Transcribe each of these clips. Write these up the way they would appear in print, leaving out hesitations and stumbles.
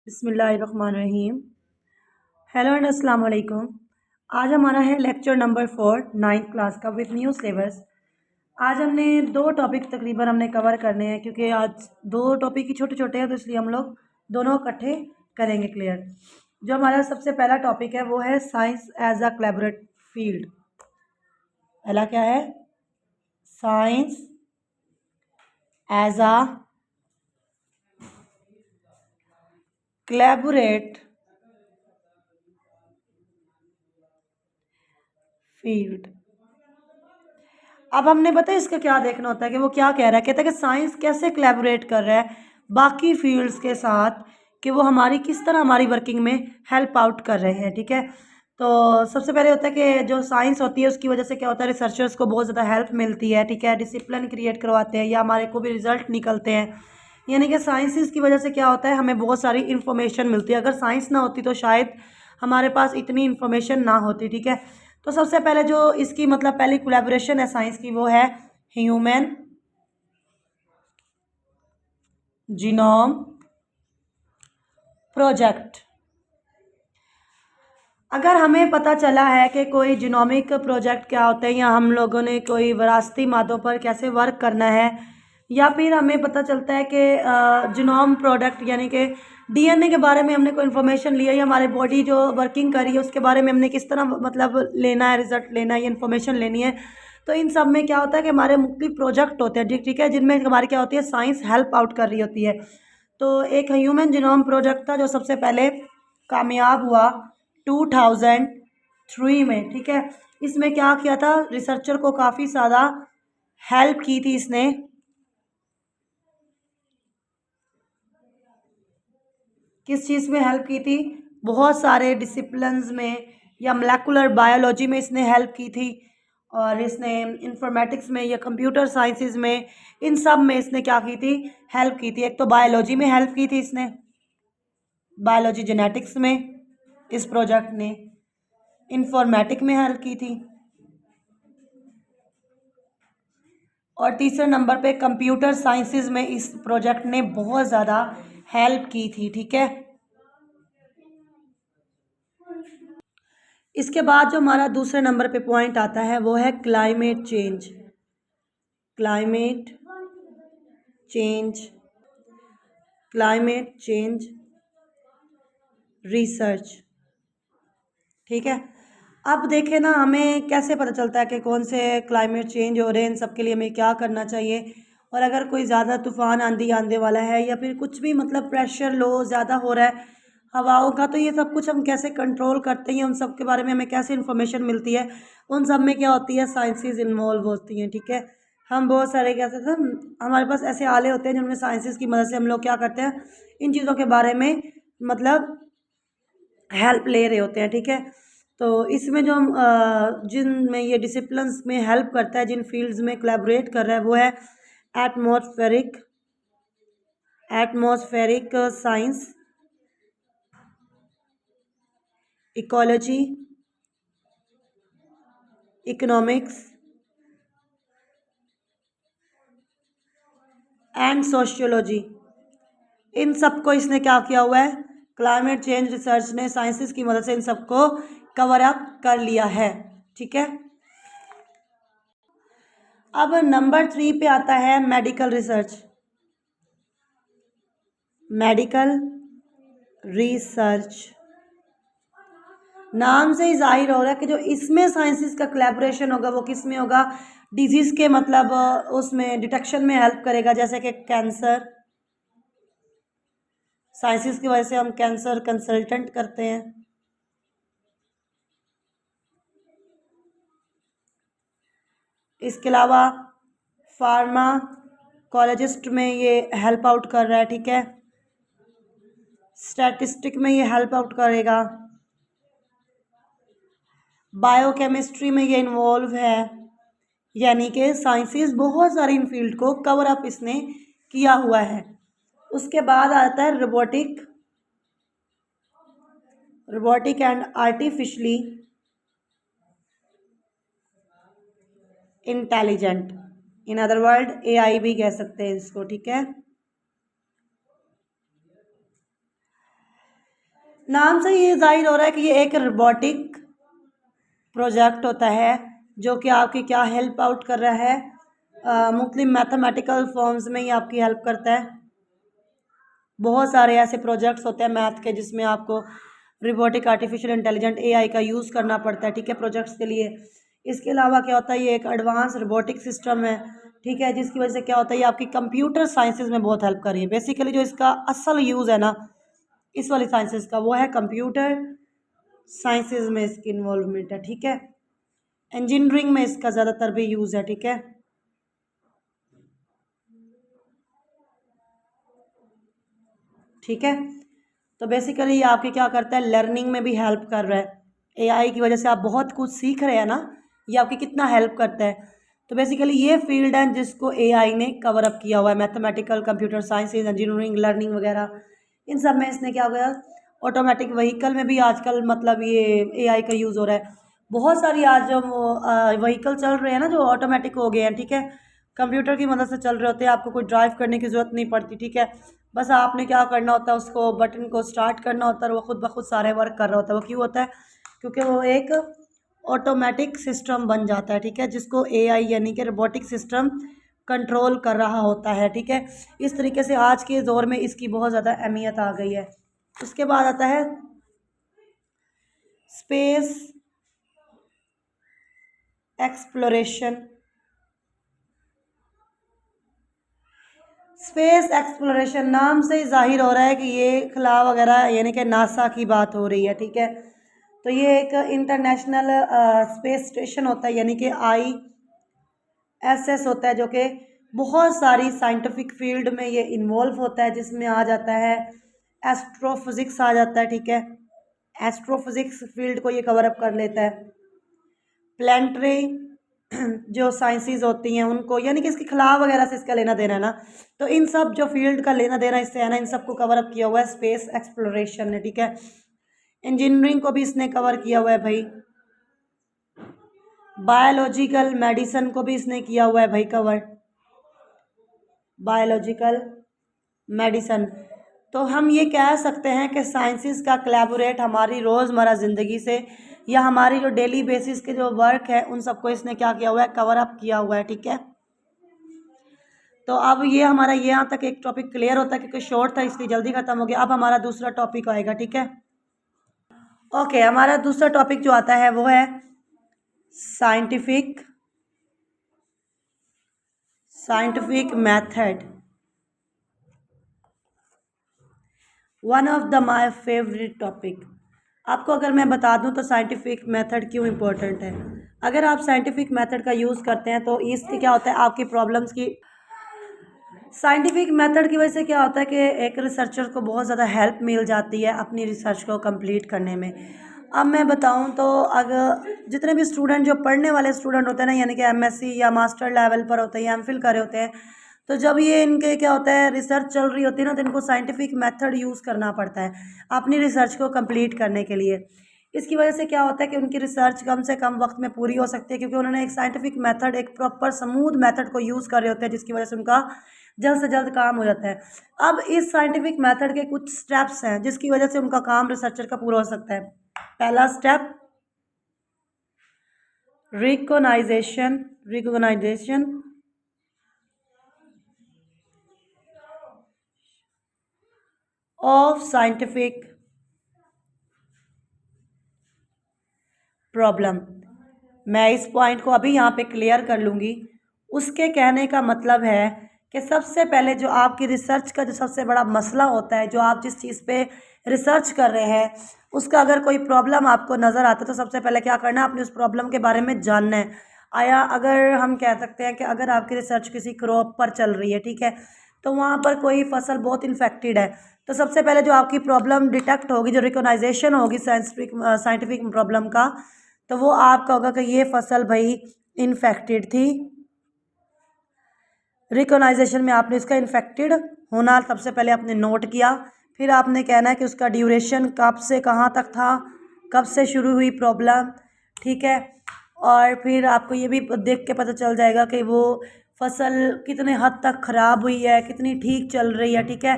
बिस्मिल्लाहिर्रहमानिर्रहीम। Hello and अस्सलाम वालेकुम। आज हमारा है लेक्चर नंबर 4 9th क्लास का विद न्यू सिलेबस। आज हमने दो टॉपिक तकरीबन हमने कवर करने हैं, क्योंकि आज दो टॉपिक ही छोटे छोटे हैं, तो इसलिए हम लोग दोनों इकट्ठे करेंगे क्लियर। जो हमारा सबसे पहला टॉपिक है वो है science as a collaborate field. पहला क्या है? Science as a collaborate field. अब हमने पता है इसका क्या देखना होता है कि वो क्या कह रहा है। कहता है कि साइंस कैसे कोलैबोरेट कर रहा है बाकी फील्ड्स के साथ, कि वो हमारी किस तरह हमारी वर्किंग में हेल्प आउट कर रहे हैं। ठीक है, तो सबसे पहले होता है कि जो साइंस होती है उसकी वजह से क्या होता है, रिसर्चर्स को बहुत ज़्यादा हेल्प मिलती है। ठीक है, डिसिप्लिन क्रिएट करवाते हैं या हमारे को भी रिजल्ट निकलते हैं। यानी कि साइंसिस की वजह से क्या होता है, हमें बहुत सारी इन्फॉर्मेशन मिलती है। अगर साइंस ना होती तो शायद हमारे पास इतनी इन्फॉर्मेशन ना होती। ठीक है, तो सबसे पहले जो इसकी मतलब पहली कोलैबोरेशन है साइंस की, वो है ह्यूमन जीनोम प्रोजेक्ट। अगर हमें पता चला है कि कोई जीनोमिक प्रोजेक्ट क्या होता है, या हम लोगों ने कोई विरासती मादों पर कैसे वर्क करना है, या फिर हमें पता चलता है कि जीनोम प्रोडक्ट यानी कि डीएनए के बारे में हमने कोई इन्फॉर्मेशन लिया, या हमारी बॉडी जो वर्किंग कर रही है उसके बारे में हमने किस तरह मतलब लेना है, रिजल्ट लेना है, या इन्फॉर्मेशन लेनी है, तो इन सब में क्या होता है कि हमारे मुख्तलिफ प्रोजेक्ट होते हैं। ठीक है, जिनमें हमारी क्या होती है, साइंस हेल्प आउट कर रही होती है। तो एक ह्यूमन जीनोम प्रोजेक्ट था जो सबसे पहले कामयाब हुआ 2003 में। ठीक है, इसमें क्या किया था, रिसर्चर को काफ़ी ज़्यादा हेल्प की थी इसने। किस चीज़ में हेल्प की थी? बहुत सारे डिसिप्लिन्स में, या मोलेकुलर बायोलॉजी में इसने हेल्प की थी, और इसने इंफॉर्मेटिक्स में या कंप्यूटर साइंसेज में, इन सब में इसने क्या की थी, हेल्प की थी। एक तो बायोलॉजी में हेल्प की थी इसने, बायोलॉजी जेनेटिक्स में इस प्रोजेक्ट ने, इंफॉर्मेटिक में हेल्प की थी, और तीसरे नंबर पे कंप्यूटर साइंसेज में इस प्रोजेक्ट ने बहुत ज़्यादा हेल्प की थी। ठीक है, इसके बाद जो हमारा दूसरे नंबर पे पॉइंट आता है वो है climate change. Climate change, climate change research. ठीक है, अब देखें ना, हमें कैसे पता चलता है कि कौन से क्लाइमेट चेंज हो रहे हैं, इन सब के लिए हमें क्या करना चाहिए। और अगर कोई ज़्यादा तूफ़ान आंधी आने वाला है, या फिर कुछ भी मतलब प्रेशर लो ज़्यादा हो रहा है हवाओं का, तो ये सब कुछ हम कैसे कंट्रोल करते हैं, उन सब के बारे में हमें कैसे इन्फॉर्मेशन मिलती है। उन सब में क्या होती है, साइंसेस इन्वॉल्व होती हैं। ठीक है, हम बहुत सारे क्या कहते हैं, हमारे पास ऐसे आले होते हैं जिनमें साइंसेस की मदद से हम लोग क्या करते हैं, इन चीज़ों के बारे में मतलब हेल्प ले रहे होते हैं। ठीक है, तो इसमें जो हम जिन में ये डिसिप्लिन्स में हेल्प करता है, जिन फील्ड्स में कोलैबोरेट कर रहा है, वो है atmospheric atmospheric science, ecology, economics and sociology. इन सब को इसने क्या किया हुआ है, क्लाइमेट चेंज रिसर्च ने साइंसेस की मदद से इन सबको कवर अप कर लिया है। ठीक है, अब नंबर 3 पे आता है मेडिकल रिसर्च। मेडिकल रिसर्च, नाम से ही जाहिर हो रहा है कि जो इसमें साइंसेस का कोलैबोरेशन होगा वो किस में होगा, डिजीज़ के मतलब उसमें डिटेक्शन में हेल्प करेगा। जैसे कि कैंसर, साइंसेस की वजह से हम कैंसर कंसल्टेंट करते हैं। इसके अलावा फार्माकोलॉजिस्ट में ये हेल्प आउट कर रहा है। ठीक है, स्टैटिस्टिक में ये हेल्प आउट करेगा, बायोकेमिस्ट्री में ये इन्वॉल्व है। यानी कि साइंसेस बहुत सारी इन फील्ड को कवर अप इसने किया हुआ है। उसके बाद आता है robotic and artificially intelligent, in other word AI भी कह सकते हैं इसको। ठीक है, नाम से ये जाहिर हो रहा है कि ये एक रोबोटिक प्रोजेक्ट होता है जो कि आपकी क्या हेल्प आउट कर रहा है, मुख्तलिफ मैथमेटिकल फॉर्म्स में ये आपकी हेल्प करता है। बहुत सारे ऐसे प्रोजेक्ट्स होते हैं मैथ के जिसमें आपको रोबोटिक आर्टिफिशियल इंटेलिजेंट एआई का यूज़ करना पड़ता है, ठीक है, प्रोजेक्ट्स के लिए। इसके अलावा क्या होता है, ये एक एडवांस रोबोटिक सिस्टम है, ठीक है, जिसकी वजह से क्या होता है ये आपकी कंप्यूटर साइंसेज में बहुत हेल्प कर रही है। बेसिकली जो इसका असल यूज़ है ना इस वाली साइंसेज का, वो है कंप्यूटर साइंसेज में इसकी इन्वॉल्वमेंट है, ठीक है। इंजीनियरिंग में इसका ज़्यादातर भी यूज़ है, ठीक है। ठीक है, तो बेसिकली ये आपकी क्या करता है, लर्निंग में भी हेल्प कर रहा है। एआई की वजह से आप बहुत कुछ सीख रहे हैं ना, ये आपकी कितना हेल्प करता है। तो बेसिकली ये फील्ड है जिसको एआई ने कवर अप किया हुआ है, mathematical, computer sciences, engineering, learning वगैरह, इन सब में इसने क्या हो गया। ऑटोमेटिक व्हीकल में भी आजकल मतलब ये एआई का यूज़ हो रहा है। बहुत सारी आज जो व्हीकल चल रहे हैं ना जो ऑटोमेटिक हो गए हैं, ठीक है, कंप्यूटर की मदद से चल रहे होते हैं, आपको कोई ड्राइव करने की ज़रूरत नहीं पड़ती, ठीक है। बस आपने क्या करना होता है, उसको बटन को स्टार्ट करना होता है और वो खुद ब खुद सारे वर्क कर रहा होता है। वो क्यों होता है, क्योंकि वो एक ऑटोमेटिक सिस्टम बन जाता है, ठीक है, जिसको एआई यानी कि रोबोटिक सिस्टम कंट्रोल कर रहा होता है, ठीक है। इस तरीके से आज के दौर में इसकी बहुत ज़्यादा अहमियत आ गई है। उसके बाद आता है स्पेस एक्सप्लोरेशन। स्पेस एक्सप्लोरेशन नाम से ही जाहिर हो रहा है कि ये खला वगैरह यानी कि नासा की बात हो रही है, ठीक है। तो ये एक इंटरनेशनल स्पेस स्टेशन होता है यानी कि ISS होता है, जो कि बहुत सारी साइंटिफिक फील्ड में ये इन्वॉल्व होता है, जिसमें आ जाता है एस्ट्रोफिज़िक्स आ जाता है, ठीक है। एस्ट्रोफिज़िक्स फील्ड को ये कवर अप कर लेता है। प्लानिटरी जो साइंसेज होती हैं उनको, यानी कि इसके खिलाफ वगैरह से इसका लेना देना है ना, तो इन सब जो फील्ड का लेना देना इससे है ना, इन सबको कवर अप किया हुआ है स्पेस एक्सप्लोरेशन ने, ठीक है। इंजीनियरिंग को भी इसने कवर किया हुआ है भाई। बायोलॉजिकल मेडिसिन को भी इसने किया हुआ है भाई कवर, बायोलॉजिकल मेडिसिन। तो हम ये कह सकते हैं कि साइंसेस का कोलैबोरेट हमारी रोज़मर्रा ज़िंदगी से या हमारी जो डेली बेसिस के जो वर्क है उन सबको इसने क्या किया हुआ है, कवर अप किया हुआ है, ठीक है। तो अब ये हमारा ये यहाँ तक एक टॉपिक क्लियर होता है क्योंकि शॉर्ट था इसलिए जल्दी ख़त्म हो गया। अब हमारा दूसरा टॉपिक आएगा, ठीक है। ओके, हमारा दूसरा टॉपिक जो आता है वो है scientific method. One of the my favourite topic. आपको अगर मैं बता दूं तो साइंटिफिक मेथड क्यों इम्पोर्टेंट है। अगर आप साइंटिफिक मेथड का यूज़ करते हैं तो इससे क्या होता है, आपकी प्रॉब्लम्स की साइंटिफिक मेथड की वजह से क्या होता है कि एक रिसर्चर को बहुत ज़्यादा हेल्प मिल जाती है अपनी रिसर्च को कंप्लीट करने में। अब मैं बताऊं तो अगर जितने भी स्टूडेंट जो पढ़ने वाले स्टूडेंट होते हैं ना, यानी कि MSc या मास्टर लेवल पर होते हैं या MPhil कर रहे होते हैं, तो जब ये इनके क्या होता है रिसर्च चल रही होती है ना, तो इनको साइंटिफिक मेथड यूज़ करना पड़ता है अपनी रिसर्च को कंप्लीट करने के लिए। इसकी वजह से क्या होता है कि उनकी रिसर्च कम से कम वक्त में पूरी हो सकती है, क्योंकि उन्होंने एक साइंटिफिक मेथड, एक प्रॉपर स्मूथ मेथड को यूज़ कर रहे होते हैं, जिसकी वजह से उनका जल्द से जल्द काम हो जाता है। अब इस साइंटिफिक मेथड के कुछ स्टेप्स हैं जिसकी वजह से उनका काम रिसर्चर का पूरा हो सकता है। पहला step recognisation of scientific problem. मैं इस पॉइंट को अभी यहाँ पे क्लियर कर लूँगी। उसके कहने का मतलब है कि सबसे पहले जो आपकी रिसर्च का जो सबसे बड़ा मसला होता है, जो आप जिस चीज़ पे रिसर्च कर रहे हैं उसका अगर कोई प्रॉब्लम आपको नज़र आता है तो सबसे पहले क्या करना है, अपनी उस प्रॉब्लम के बारे में जानना है। आया अगर हम कह सकते हैं कि अगर आपकी रिसर्च किसी क्रॉप पर चल रही है, ठीक है, तो वहाँ पर कोई फसल बहुत इन्फेक्टेड है, तो सबसे पहले जो आपकी प्रॉब्लम डिटेक्ट होगी, जो रिकॉग्नाइजेशन होगी साइंटिफिक प्रॉब्लम का, तो वो आपका होगा कि ये फसल भाई इन्फेक्टेड थी। रिकॉग्नाइजेशन में आपने इसका इन्फेक्टेड होना सबसे पहले आपने नोट किया। फिर आपने कहना है कि उसका ड्यूरेशन कब से कहाँ तक था, कब से शुरू हुई प्रॉब्लम, ठीक है। और फिर आपको ये भी देख के पता चल जाएगा कि वो फसल कितने हद तक ख़राब हुई है, कितनी ठीक चल रही है, ठीक है।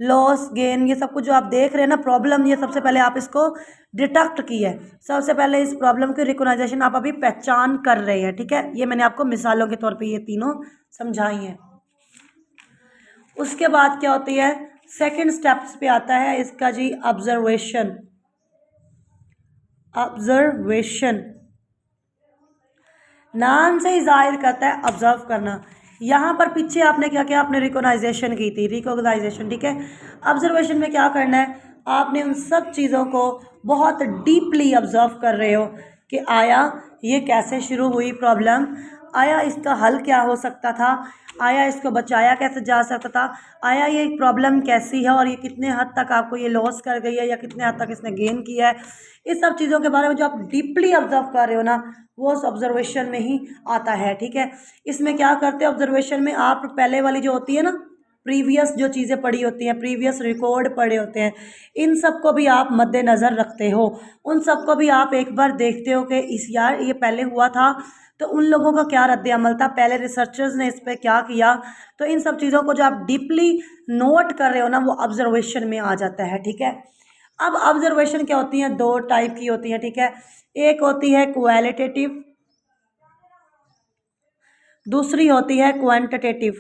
लॉस गेन, ये सब कुछ जो आप देख रहे हैं ना प्रॉब्लम, ये सबसे पहले आप इसको डिटेक्ट की है। सबसे पहले इस प्रॉब्लम की रिकॉग्नाइजेशन आप अभी पहचान कर रहे हैं, ठीक है। ये मैंने आपको मिसालों के तौर पे ये तीनों समझाई हैं। उसके बाद क्या होती है, सेकंड स्टेप्स पे आता है इसका जी ऑब्जर्वेशन। ऑब्जर्वेशन नाम से ही जाहिर करता है ऑब्जर्व करना। यहाँ पर पीछे आपने क्या किया, आपने रिकॉग्नाइजेशन की थी, रिकॉग्नाइजेशन, ठीक है। ऑब्जर्वेशन में क्या करना है, आपने उन सब चीज़ों को बहुत डीपली ऑब्जर्व कर रहे हो कि आया ये कैसे शुरू हुई प्रॉब्लम, आया इसका हल क्या हो सकता था, आया इसको बचाया कैसे जा सकता था, आया ये प्रॉब्लम कैसी है और ये कितने हद तक आपको ये लॉस कर गई है या कितने हद तक इसने गेन किया है। इस सब चीज़ों के बारे में जो आप डीपली ऑब्जर्व कर रहे हो ना, वो उस ऑब्जर्वेशन में ही आता है, ठीक है। इसमें क्या करते हैं ऑब्जर्वेशन में, आप पहले वाली जो होती है ना प्रीवियस जो चीज़ें पढ़ी होती हैं, प्रीवियस रिकॉर्ड पढ़े होते हैं, इन सब को भी आप मद्देनज़र रखते हो, उन सब को भी आप एक बार देखते हो कि इस यार ये पहले हुआ था तो उन लोगों का क्या रद्द अमल था, पहले रिसर्चर्स ने इस पर क्या किया। तो इन सब चीज़ों को जो आप डीपली नोट कर रहे हो ना, वो ऑब्जर्वेशन में आ जाता है, ठीक है। अब ऑब्जर्वेशन क्या होती हैं, दो टाइप की होती हैं, ठीक है। एक होती है क्वालिटेटिव, दूसरी होती है क्वांटिटेटिव।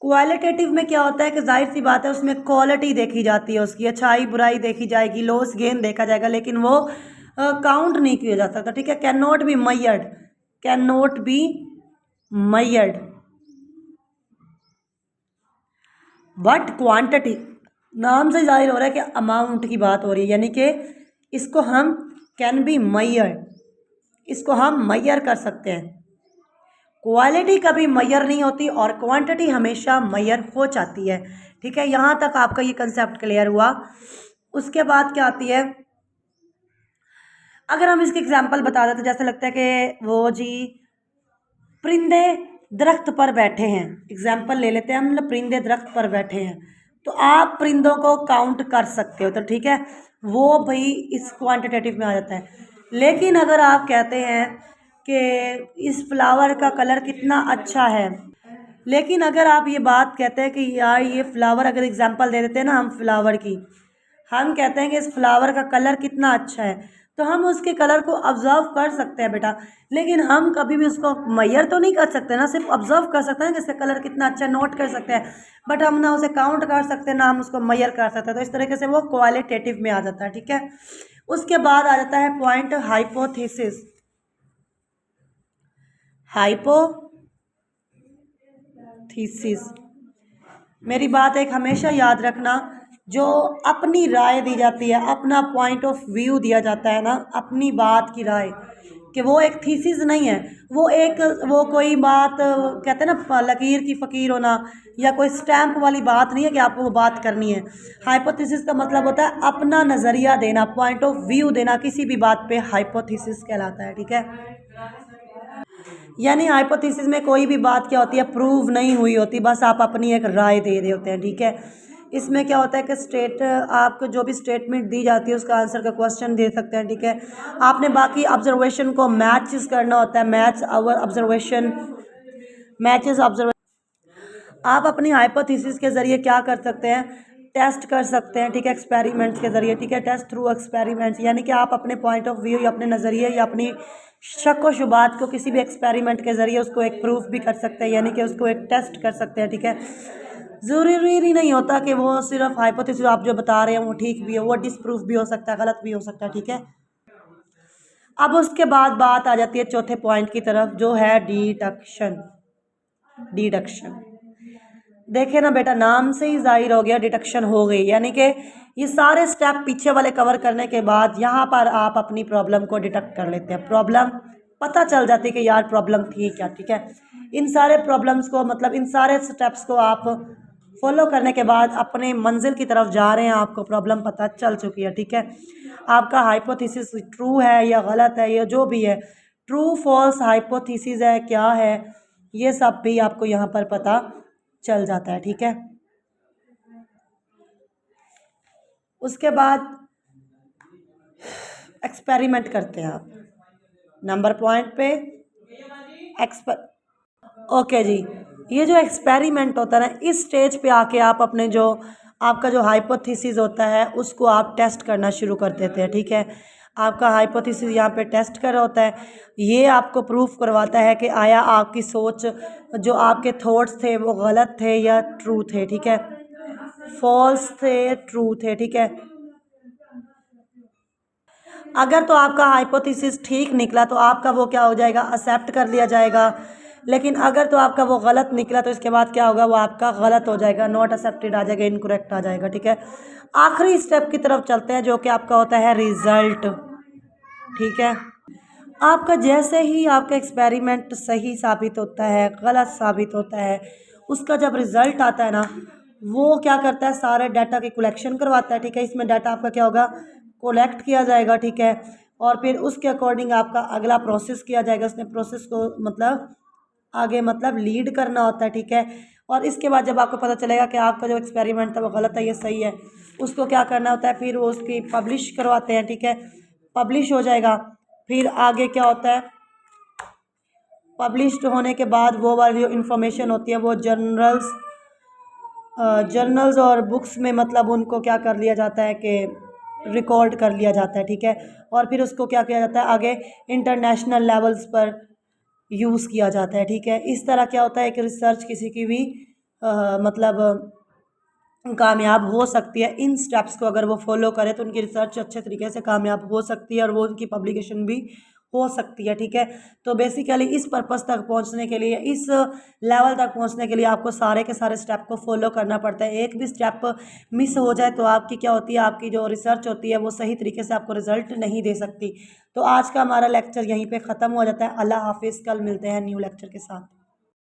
क्वालिटेटिव में क्या होता है कि जाहिर सी बात है उसमें क्वालिटी देखी जाती है, उसकी अच्छाई बुराई देखी जाएगी, लॉस गेन देखा जाएगा, लेकिन वो काउंट नहीं किया जा सकता, ठीक है। Can not be मयर्ड, can not be मयर्ड। But quantity नाम से जाहिर हो रहा है कि अमाउंट की बात हो रही है, यानी कि इसको हम कैन बी मयर्ड, इसको हम मयर कर सकते हैं। क्वालिटी कभी मयर नहीं होती और क्वांटिटी हमेशा मयर हो जाती है, ठीक है। यहाँ तक आपका ये कंसेप्ट क्लियर हुआ। उसके बाद क्या आती है, अगर हम इसके एग्जांपल बता देते, जैसे लगता है कि वो जी परिंदे दरख्त पर बैठे हैं, एग्जाम्पल ले लेते हैं हम, परिंदे दरख्त पर बैठे हैं, तो आप परिंदों को काउंट कर सकते हो, तो ठीक है, वो भाई इस क्वांटिटेटिव में आ जाता है। लेकिन अगर आप कहते हैं कि इस फ्लावर का कलर कितना अच्छा है, लेकिन अगर आप ये बात कहते हैं कि यार ये फ्लावर, अगर एग्जांपल दे देते हैं ना हम फ्लावर की, हम कहते हैं कि इस फ्लावर का कलर कितना अच्छा है, तो हम उसके कलर को ऑब्जर्व कर सकते हैं बेटा, लेकिन हम कभी भी उसको मयर तो नहीं कर सकते ना, सिर्फ ऑब्जर्व कर सकते हैं कि इसका कलर कितना अच्छा है, नोट कर सकते हैं, बट हम ना उसे काउंट कर सकते हैं ना हम उसको मयर कर सकते हैं। तो इस तरीके से वो क्वालिटेटिव में आ जाता है, ठीक है। उसके बाद आ जाता है पॉइंट हाइपोथेसिस। हाइपोथेसिस, मेरी बात एक हमेशा याद रखना, जो अपनी राय दी जाती है, अपना पॉइंट ऑफ व्यू दिया जाता है ना, अपनी बात की राय, कि वो एक थीसिस नहीं है, वो एक, वो कोई बात कहते हैं ना लकीर की फ़कीर होना, या कोई स्टैम्प वाली बात नहीं है कि आपको वो बात करनी है। हाइपोथेसिस का मतलब होता है अपना नज़रिया देना, पॉइंट ऑफ व्यू देना किसी भी बात पे, हाइपोथेसिस कहलाता है, ठीक है। यानी हाइपोथेसिस में कोई भी बात क्या होती है, प्रूव नहीं हुई होती, बस आप अपनी एक राय दे रहे होते हैं, ठीक है। इसमें क्या होता है कि आपको जो भी स्टेटमेंट दी जाती है उसका आंसर का क्वेश्चन दे सकते हैं, ठीक है। आपने बाकी ऑब्जर्वेशन को मैचेस करना होता है, match our observation, matches observation. आप अपनी हाइपोथेसिस के ज़रिए क्या कर सकते हैं, टेस्ट कर सकते हैं, ठीक है, एक्सपेरिमेंट्स के ज़रिए, ठीक है, टेस्ट थ्रू एक्सपेरिमेंट्स, यानी कि आप अपने पॉइंट ऑफ व्यू या अपने नज़रिए या अपनी शक व शुबात को किसी भी एक्सपेरिमेंट के ज़रिए उसको एक प्रूफ भी कर सकते हैं, यानी कि उसको एक टेस्ट कर सकते हैं, ठीक है। ज़रूरी नहीं होता कि वो सिर्फ हाइपोथेसिस आप जो बता रहे हैं वो ठीक भी हो, वो डिसप्रूफ भी हो सकता है, गलत भी हो सकता है, ठीक है। अब उसके बाद बात आ जाती है चौथे पॉइंट की तरफ, जो है डिडक्शन। डिडक्शन, देखे ना बेटा, नाम से ही जाहिर हो गया डिडक्शन हो गई, यानी कि ये सारे स्टेप पीछे वाले कवर करने के बाद यहाँ पर आप अपनी प्रॉब्लम को डिटेक्ट कर लेते हैं, प्रॉब्लम पता चल जाती है कि यार प्रॉब्लम थी क्या, ठीक है। इन सारे प्रॉब्लम्स को, मतलब इन सारे स्टेप्स को आप फॉलो करने के बाद अपने मंजिल की तरफ जा रहे हैं, आपको प्रॉब्लम पता चल चुकी है, ठीक है। आपका हाइपोथेसिस ट्रू है या गलत है, या जो भी है, ट्रू फॉल्स हाइपोथेसिस है क्या है, ये सब भी आपको यहाँ पर पता चल जाता है, ठीक है। उसके बाद एक्सपेरिमेंट करते हैं आप, नंबर पॉइंट पे ओके जी, ये जो एक्सपेरिमेंट होता है ना, इस स्टेज पे आके आप अपने जो आपका जो हाइपोथेसिस होता है उसको आप टेस्ट करना शुरू कर देते हैं। ठीक है, आपका हाइपोथेसिस यहाँ पे टेस्ट कर रहा होता है, ये आपको प्रूफ करवाता है कि आया आपकी सोच, जो आपके थॉट्स थे वो गलत थे या ट्रू थे। ठीक है, फॉल्स थे, ट्रू थे। ठीक है, अगर तो आपका हाइपोथेसिस ठीक निकला तो आपका वो क्या हो जाएगा, एक्सेप्ट कर लिया जाएगा। लेकिन अगर तो आपका वो गलत निकला तो इसके बाद क्या होगा, वो आपका गलत हो जाएगा, नॉट एक्सेप्टेड आ जाएगा, इनकरेक्ट आ जाएगा। ठीक है, आखिरी स्टेप की तरफ चलते हैं जो कि आपका होता है रिजल्ट। ठीक है, आपका जैसे ही आपका एक्सपेरिमेंट सही साबित होता है, गलत साबित होता है, उसका जब रिज़ल्ट आता है ना, वो क्या करता है, सारे डाटा की कलेक्शन करवाता है। ठीक है, इसमें डाटा आपका क्या होगा, कलेक्ट किया जाएगा। ठीक है, और फिर उसके अकॉर्डिंग आपका अगला प्रोसेस किया जाएगा। उसने प्रोसेस को मतलब आगे मतलब लीड करना होता है। ठीक है, और इसके बाद जब आपको पता चलेगा कि आपका जो एक्सपेरिमेंट था वो गलत है, ये सही है, उसको क्या करना होता है, फिर वो उसकी पब्लिश करवाते हैं। ठीक है, पब्लिश हो जाएगा। फिर आगे क्या होता है, पब्लिश्ड होने के बाद वो वाली जो इन्फॉर्मेशन होती है वो जर्नल्स और बुक्स में मतलब उनको क्या कर लिया जाता है कि रिकॉर्ड कर लिया जाता है। ठीक है, और फिर उसको क्या किया जाता है, आगे इंटरनेशनल लेवल्स पर यूज़ किया जाता है। ठीक है, इस तरह क्या होता है कि रिसर्च किसी की भी मतलब कामयाब हो सकती है। इन स्टेप्स को अगर वो फॉलो करें तो उनकी रिसर्च अच्छे तरीके से कामयाब हो सकती है और वो उनकी पब्लिकेशन भी हो सकती है। ठीक है, तो बेसिकली इस पर्पस तक पहुंचने के लिए, इस लेवल तक पहुंचने के लिए आपको सारे के सारे स्टेप को फॉलो करना पड़ता है। एक भी स्टेप मिस हो जाए तो आपकी क्या होती है, आपकी जो रिसर्च होती है वो सही तरीके से आपको रिजल्ट नहीं दे सकती। तो आज का हमारा लेक्चर यहीं पर ख़त्म हो जाता है। अल्लाह हाफिज़, कल मिलते हैं न्यू लेक्चर के साथ।